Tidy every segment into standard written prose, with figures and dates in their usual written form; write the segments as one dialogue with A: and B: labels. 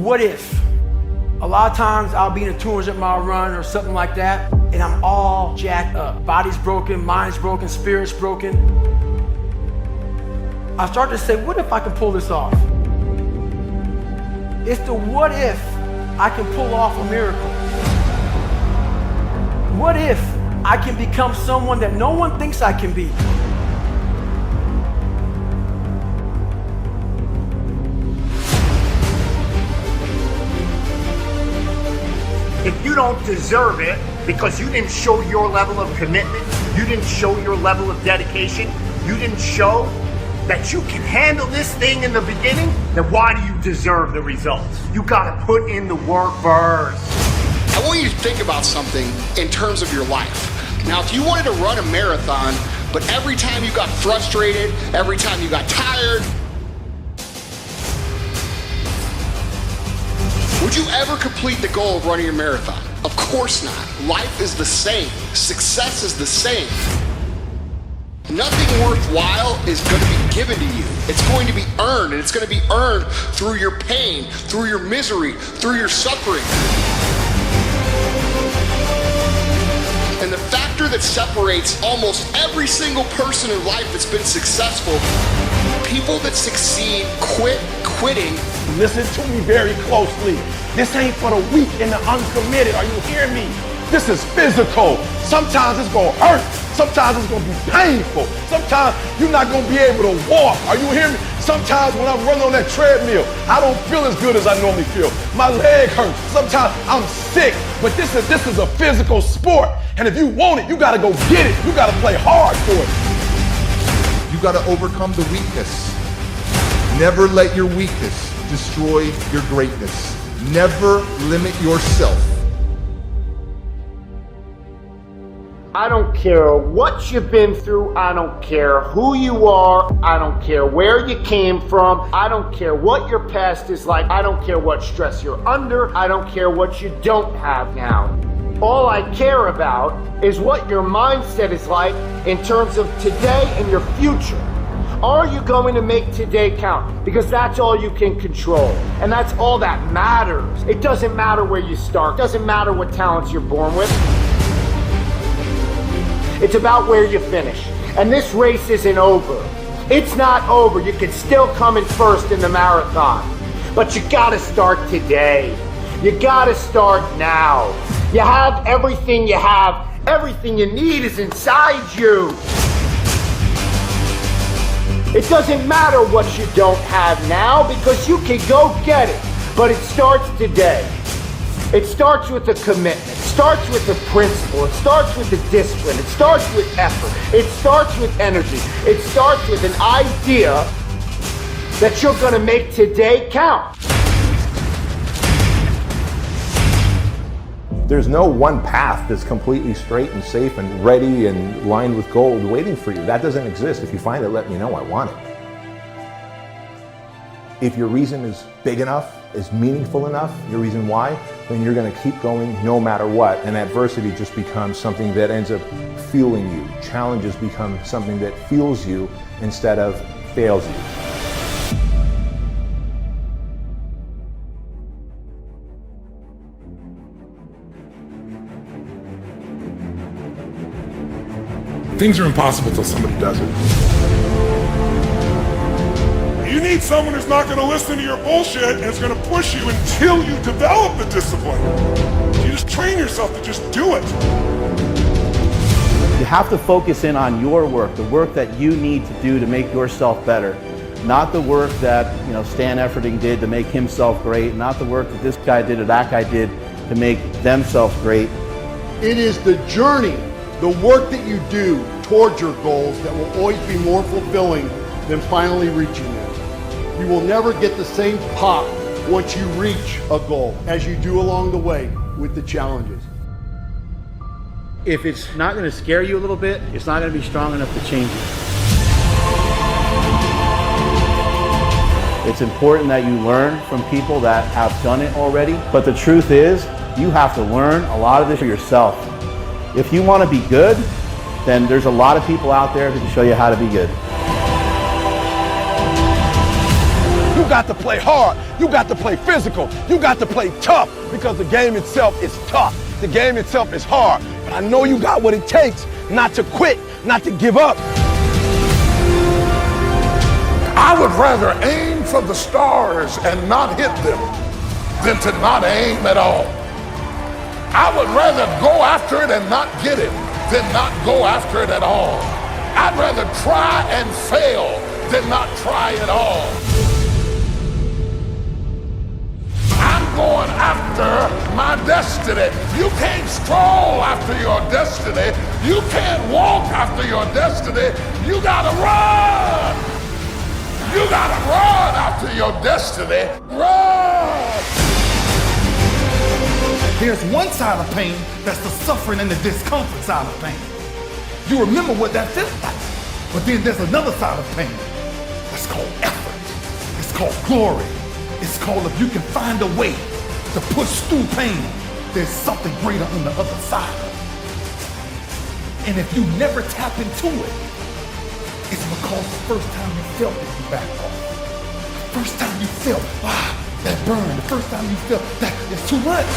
A: what if? A lot of times I'll be in a 200-mile run or something like that, and I'm all jacked up. Body's broken, mind's broken, spirit's broken. I start to say, what if I can pull this off? It's the what if I can pull off a miracle. What if I can become someone that no one thinks I can be?
B: If you don't deserve it because you didn't show your level of commitment, you didn't show your level of dedication, you didn't show that you can handle this thing in the beginning, then why do you deserve the results? You gotta put in the work first.
C: I want you to think about something in terms of your life. Now, if you wanted to run a marathon, but every time you got frustrated, every time you got tired, would you ever complete the goal of running a marathon? Of course not. Life is the same. Success is the same. Nothing worthwhile is going to be given to you. It's going to be earned, and it's going to be earned through your pain, through your misery, through your suffering. And the factor that separates almost every single person in life that's been successful, people that succeed quitting.
D: Listen to me very closely. This ain't for the weak and the uncommitted. Are you hearing me? This is physical. Sometimes it's gonna hurt. Sometimes it's gonna be painful. Sometimes you're not gonna be able to walk. Are you hearing me? Sometimes when I'm running on that treadmill, I don't feel as good as I normally feel. My leg hurts. Sometimes I'm sick. But this is a physical sport. And if you want it, you gotta go get it. You gotta play hard for it.
E: You gotta overcome the weakness. Never let your weakness destroy your greatness. Never limit yourself.
B: I don't care what you've been through. I don't care who you are. I don't care where you came from. I don't care what your past is like. I don't care what stress you're under. I don't care what you don't have now. All I care about is what your mindset is like in terms of today and your future. Are you going to make today count? Because that's all you can control. And that's all that matters. It doesn't matter where you start. It doesn't matter what talents you're born with. It's about where you finish. And this race isn't over. It's not over. You can still come in first in the marathon. But you gotta start today. You gotta start now. You have everything you have. Everything you need is inside you. It doesn't matter what you don't have now because you can go get it. But it starts today. It starts with a commitment. It starts with a principle. It starts with a discipline. It starts with effort. It starts with energy. It starts with an idea that you're going to make today count.
D: There's no one path that's completely straight and safe and ready and lined with gold waiting for you. That doesn't exist. If you find it, let me know. I want it. If your reason is big enough, is meaningful enough, your reason why, then you're going to keep going no matter what. And adversity just becomes something that ends up fueling you. Challenges become something that fuels you instead of fails you.
F: Things are impossible till somebody does it. You need someone who's not going to listen to your bullshit and is going to push you until you develop the discipline. You just train yourself to just do it.
G: You have to focus in on your work, the work that you need to do to make yourself better. Not the work that Stan Efferding did to make himself great, not the work that this guy did or that guy did to make themselves great.
H: It is the journey, the work that you do towards your goals that will always be more fulfilling than finally reaching them. You will never get the same pop once you reach a goal as you do along the way with the challenges.
G: If it's not going to scare you a little bit, it's not going to be strong enough to change you. It's important that you learn from people that have done it already, but the truth is, you have to learn a lot of this for yourself. If you want to be good, then there's a lot of people out there who can show you how to be good.
D: You got to play hard. You got to play physical. You got to play tough because the game itself is tough. The game itself is hard. But I know you got what it takes not to quit, not to give up.
F: I would rather aim for the stars and not hit them than to not aim at all. I would rather go after it and not get it than not go after it at all. I'd rather try and fail than not try at all. I'm going after my destiny. You can't stroll after your destiny. You can't walk after your destiny. You gotta run. You gotta run after your destiny. Run.
I: There's one side of pain that's the suffering and the discomfort side of pain. You remember what that feels like. But then there's another side of pain that's called effort. It's called glory. It's called if you can find a way to push through pain, there's something greater on the other side. And if you never tap into it, it's because the first time you felt it, you backed off. The first time you felt, that burn, the first time you felt that it's too much.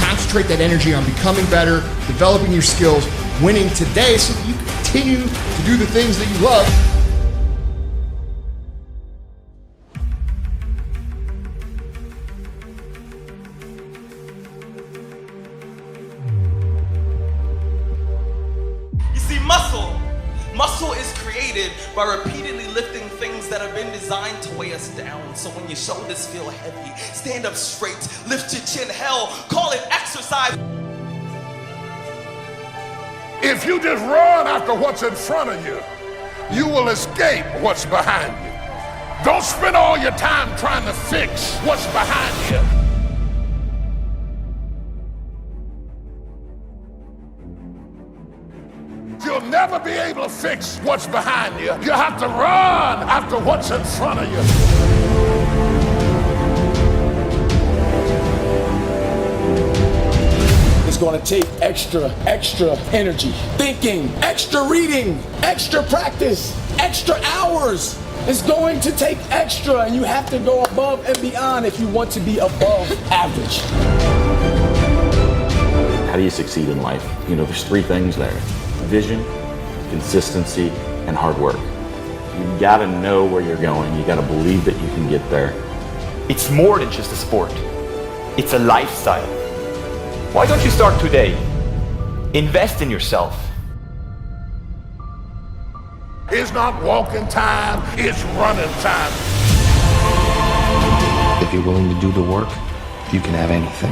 C: Concentrate that energy on becoming better, developing your skills, winning today so that you continue to do the things that you love.
J: Muscle is created by repeatedly lifting things that have been designed to weigh us down. So when your shoulders feel heavy, stand up straight, lift your chin, hell, call it exercise.
F: If you just run after what's in front of you, you will escape what's behind you. Don't spend all your time trying to fix what's behind you. You'll never be able to fix what's behind you. You have to run after what's in front of you.
A: It's going to take extra energy, thinking, extra reading, extra practice, extra hours. It's going to take extra, and you have to go above and beyond if you want to be above average.
K: How do you succeed in life? You know, there's three things there. Vision, consistency, and hard work. You gotta know where you're going. You gotta believe that you can get there.
L: It's more than just a sport. It's a lifestyle. Why don't you start today? Invest in yourself.
F: It's not walking time, it's running time.
M: If you're willing to do the work, you can have anything.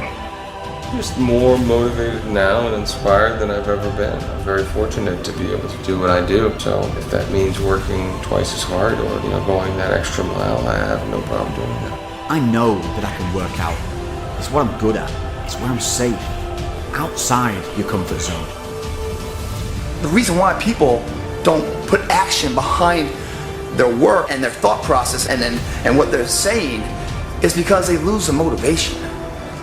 N: I'm just more motivated now and inspired than I've ever been. I'm very fortunate to be able to do what I do. So if that means working twice as hard or going that extra mile, I have no problem doing that.
O: I know that I can work out. It's what I'm good at. It's where I'm safe. Outside your comfort zone.
P: The reason why people don't put action behind their work and their thought process and what they're saying is because they lose the motivation.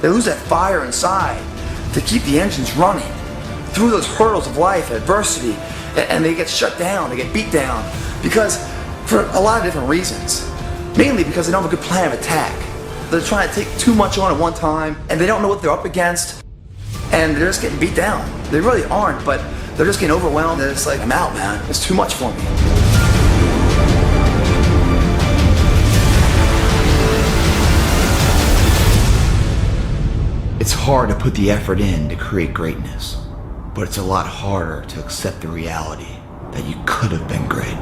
P: They lose that fire inside to keep the engines running through those hurdles of life, adversity, and they get shut down, they get beat down because for a lot of different reasons. Mainly because they don't have a good plan of attack. They're trying to take too much on at one time and they don't know what they're up against and they're just getting beat down. They really aren't, but they're just getting overwhelmed and it's like, I'm out, man. It's too much for me. It's hard to put the effort in to create greatness, but it's a lot harder to accept the reality that you could have been great.